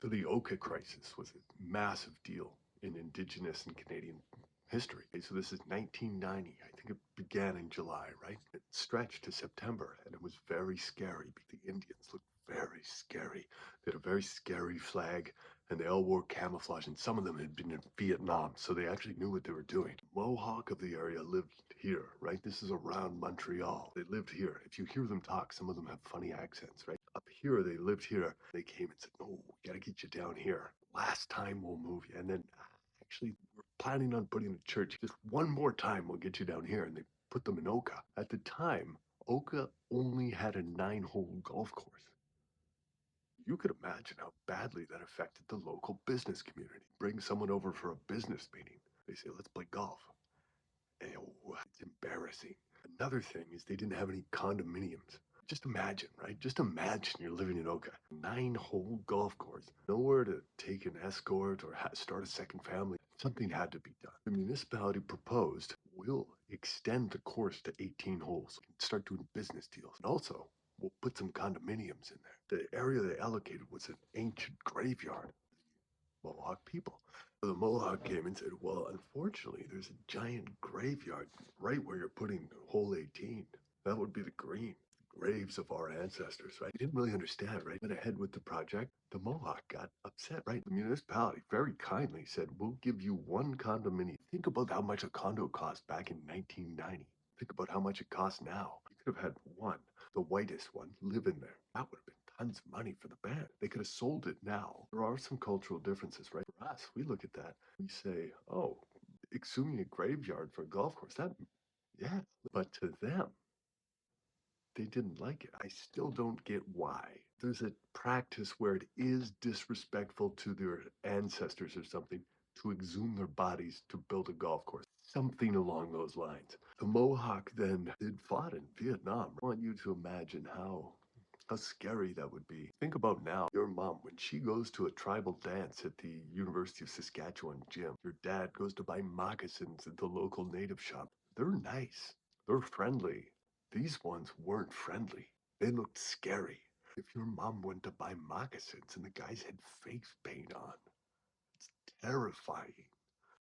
So the OKA crisis was a massive deal in Indigenous and Canadian history. Okay, so this is 1990. I think it began in July, right? It stretched to September, and it was very scary. The Indians looked very scary. They had a very scary flag, and they all wore camouflage, and some of them had been in Vietnam, so they actually knew what they were doing. Mohawk of the area lived here, right? This is around Montreal. They lived here. If you hear them talk, some of them have funny accents, right? Up here, they lived here. They came and said, "No, we got to get you down here. Last time we'll move you." And then actually, we're planning on putting a church. Just one more time, we'll get you down here. And they put them in Oka. At the time, Oka only had a 9-hole golf course. You could imagine how badly that affected the local business community. Bring someone over for a business meeting. They say, "Let's play golf." And, it's embarrassing. Another thing is they didn't have any condominiums. Just imagine, right? Just imagine you're living in Oka. 9-hole golf course. Nowhere to take an escort or start a second family. Something had to be done. The municipality proposed, we'll extend the course to 18 holes and start doing business deals. And also, we'll put some condominiums in there. The area they allocated was an ancient graveyard. Mohawk people. So the Mohawk came and said, "Well, unfortunately, there's a giant graveyard right where you're putting hole 18. That would be the green. Graves of our ancestors," right? They didn't really understand, right? Went ahead with the project. The Mohawk got upset, right? The municipality very kindly said, "We'll give you one condominium." Think about how much a condo cost back in 1990. Think about how much it costs now. You could have had one, the whitest one, live in there. That would have been tons of money for the band. They could have sold it now. There are some cultural differences, right? For us, we look at that. We say, "Oh, exhuming a graveyard for a golf course, that, yeah." But to them, they didn't like it. I still don't get why. There's a practice where it is disrespectful to their ancestors or something to exhume their bodies to build a golf course. Something along those lines. The Mohawk then did fought in Vietnam. I want you to imagine how scary that would be. Think about now, your mom, when she goes to a tribal dance at the University of Saskatchewan gym, your dad goes to buy moccasins at the local native shop. They're nice. They're friendly. These ones weren't friendly. They looked scary. If your mom went to buy moccasins and the guys had face paint on, it's terrifying.